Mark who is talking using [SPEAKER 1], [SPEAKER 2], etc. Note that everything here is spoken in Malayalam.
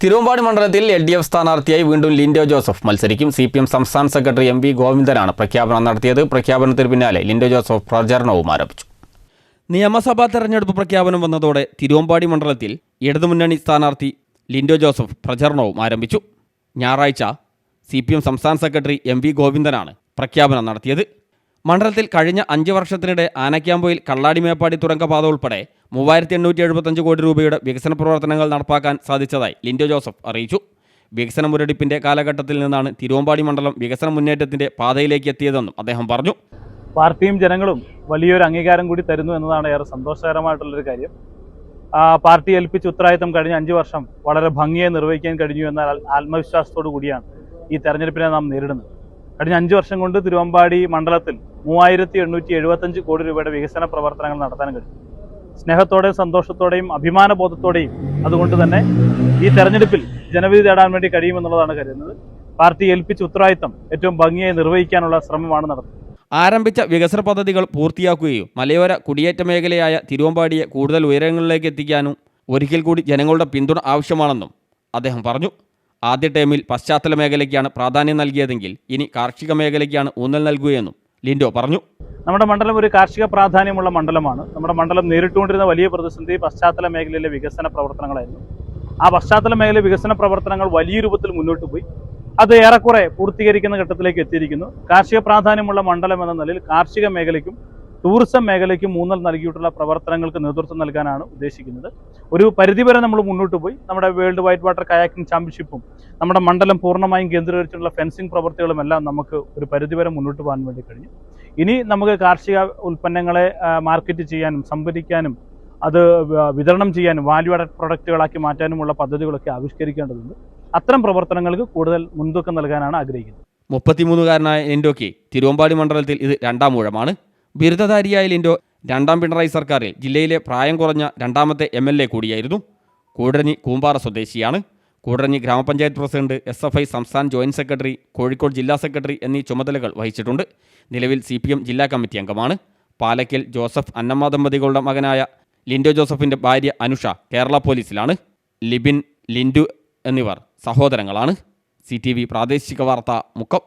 [SPEAKER 1] തിരുവമ്പാടി മണ്ഡലത്തിൽ LDF സ്ഥാനാർത്ഥിയായി വീണ്ടും ലിൻഡോ ജോസഫ് മത്സരിക്കും. CPM സംസ്ഥാന സെക്രട്ടറി MV ഗോവിന്ദനാണ് പ്രഖ്യാപനം നടത്തിയത്. പ്രഖ്യാപനത്തിന് പിന്നാലെ ലിൻഡോ ജോസഫ് പ്രചാരണവും ആരംഭിച്ചു. നിയമസഭാ തെരഞ്ഞെടുപ്പ് പ്രഖ്യാപനം വന്നതോടെ തിരുവമ്പാടി മണ്ഡലത്തിൽ ഇടതുമുന്നണി സ്ഥാനാർത്ഥി ലിൻഡോ ജോസഫ് പ്രചാരണവും ആരംഭിച്ചു. ഞായറാഴ്ച CPM സംസ്ഥാന സെക്രട്ടറി MV ഗോവിന്ദനാണ് പ്രഖ്യാപനം നടത്തിയത്. മണ്ഡലത്തിൽ കഴിഞ്ഞ 5 വർഷത്തിനിടെ ആനക്കാമ്പൊയിൽ കള്ളാടി മേപ്പാടി തുരങ്കപാത ഉൾപ്പെടെ 3875 കോടി രൂപയുടെ വികസന പ്രവർത്തനങ്ങൾ നടപ്പാക്കാൻ സാധിച്ചതായി ലിൻഡോ ജോസഫ് അറിയിച്ചു. വികസന മുരടിപ്പിന്റെ കാലഘട്ടത്തിൽ നിന്നാണ് തിരുവമ്പാടി മണ്ഡലം വികസന മുന്നേറ്റത്തിന്റെ പാതയിലേക്ക് എത്തിയതെന്നും അദ്ദേഹം പറഞ്ഞു.
[SPEAKER 2] പാർട്ടിയും ജനങ്ങളും വലിയൊരു അംഗീകാരം കൂടി തരുന്നു എന്നതാണ് ഏറെ സന്തോഷകരമായിട്ടുള്ളൊരു കാര്യം. പാർട്ടി ഏൽപ്പിച്ച ഉത്തരവാദിത്തം കഴിഞ്ഞ 5 വർഷം വളരെ ഭംഗിയായി നിർവഹിക്കാൻ കഴിഞ്ഞു എന്ന ആത്മവിശ്വാസത്തോടു കൂടിയാണ് ഈ തെരഞ്ഞെടുപ്പിനെ നാം നേരിടുന്നത്. കഴിഞ്ഞ 5 വർഷം കൊണ്ട് തിരുവമ്പാടി മണ്ഡലത്തിൽ 3875 കോടി രൂപയുടെ വികസന പ്രവർത്തനങ്ങൾ നടത്താൻ കഴിഞ്ഞു. സ്നേഹത്തോടെയും സന്തോഷത്തോടെയും അഭിമാനബോധത്തോടെയും അതുകൊണ്ട് തന്നെ ഈ തെരഞ്ഞെടുപ്പിൽ ജനവിധി തേടാൻ വേണ്ടി കഴിയുമെന്നുള്ളതാണ് കരുതുന്നത്. പാർട്ടി ഏൽപ്പിച്ച ഉത്തരവാദിത്തം ഏറ്റവും ഭംഗിയായി നിർവഹിക്കാനുള്ള ശ്രമമാണ് നടത്തുന്നത്.
[SPEAKER 1] ആരംഭിച്ച വികസന പദ്ധതികൾ പൂർത്തിയാക്കുകയും മലയോര കുടിയേറ്റ മേഖലയായ തിരുവമ്പാടിയെ കൂടുതൽ ഉയരങ്ങളിലേക്ക് എത്തിക്കാനും ഒരിക്കൽ കൂടി ജനങ്ങളുടെ പിന്തുണ ആവശ്യമാണെന്നും അദ്ദേഹം പറഞ്ഞു. ആദ്യ ടേമിൽ പശ്ചാത്തല മേഖലയ്ക്കാണ് പ്രാധാന്യം നൽകിയതെങ്കിൽ ഇനി കാർഷിക മേഖലയ്ക്കാണ് ഊന്നൽ നൽകുകയെന്നും ലിൻഡോ പറഞ്ഞു.
[SPEAKER 2] നമ്മുടെ മണ്ഡലം ഒരു കാർഷിക പ്രാധാന്യമുള്ള മണ്ഡലമാണ്. നമ്മുടെ മണ്ഡലം നേരിട്ടുകൊണ്ടിരുന്ന വലിയ പ്രതിസന്ധി പശ്ചാത്തല മേഖലയിലെ വികസന പ്രവർത്തനങ്ങളായിരുന്നു. ആ പശ്ചാത്തല മേഖല വികസന പ്രവർത്തനങ്ങൾ വലിയ രൂപത്തിൽ മുന്നോട്ട് പോയി. അത് ഏറെക്കുറെ പൂർത്തീകരിക്കുന്ന ഘട്ടത്തിലേക്ക് എത്തിയിരിക്കുന്നു. കാർഷിക പ്രാധാന്യമുള്ള മണ്ഡലം എന്ന നിലയിൽ കാർഷിക മേഖലയ്ക്കും ടൂറിസം മേഖലയ്ക്കും ഊന്നൽ നൽകിയിട്ടുള്ള പ്രവർത്തനങ്ങൾക്ക് നേതൃത്വം നൽകാനാണ് ഉദ്ദേശിക്കുന്നത്. ഒരു പരിധിവരെ നമ്മൾ മുന്നോട്ട് പോയി. നമ്മുടെ വേൾഡ് വൈറ്റ് വാട്ടർ കയാക്കിംഗ് ചാമ്പ്യൻഷിപ്പും നമ്മുടെ മണ്ഡലം പൂർണ്ണമായും കേന്ദ്രീകരിച്ചിട്ടുള്ള ഫെൻസിംഗ് പ്രവൃത്തികളും എല്ലാം നമുക്ക് ഒരു പരിധിവരെ മുന്നോട്ട് പോകാൻ വേണ്ടി കഴിഞ്ഞു. ഇനി നമുക്ക് കാർഷിക ഉൽപ്പന്നങ്ങളെ മാർക്കറ്റ് ചെയ്യാനും സംഭരിക്കാനും അത് വിതരണം ചെയ്യാനും വാല്യൂ ആഡഡ് പ്രൊഡക്റ്റുകളാക്കി മാറ്റാനുമുള്ള പദ്ധതികളൊക്കെ ആവിഷ്കരിക്കേണ്ടതുണ്ട്. അത്തരം പ്രവർത്തനങ്ങൾക്ക് കൂടുതൽ മുൻതൂക്കം നൽകാനാണ് ആഗ്രഹിക്കുന്നത്.
[SPEAKER 1] 33കാരനായ ലിൻഡോയ്ക്ക് തിരുവമ്പാടി മണ്ഡലത്തിൽ ഇത് 2ാം ഊഴമാണ്. ബിരുദധാരിയായ ലിൻഡോ 2ാം പിണറായി സർക്കാരിൽ ജില്ലയിലെ പ്രായം കുറഞ്ഞ 2ാമത്തെ MLA കൂടിയായിരുന്നു. കൂടരഞ്ഞി കൂമ്പാറ സ്വദേശിയാണ്. കൂടരഞ്ഞി ഗ്രാമപഞ്ചായത്ത് പ്രസിഡന്റ്, SFI സംസ്ഥാന ജോയിന്റ് സെക്രട്ടറി, കോഴിക്കോട് ജില്ലാ സെക്രട്ടറി എന്നീ ചുമതലകൾ വഹിച്ചിട്ടുണ്ട്. നിലവിൽ CPM ജില്ലാ കമ്മിറ്റി അംഗമാണ്. പാലക്കൽ ജോസഫ് അന്നമ്മ ദമ്പതികളുടെ മകനായ ലിൻഡോ ജോസഫിൻ്റെ ഭാര്യ അനുഷ കേരള പോലീസിലാണ്. ലിബിൻ, ലിൻഡു എന്നിവർ സഹോദരങ്ങളാണ്. CTV പ്രാദേശിക വാർത്ത, മുക്കം.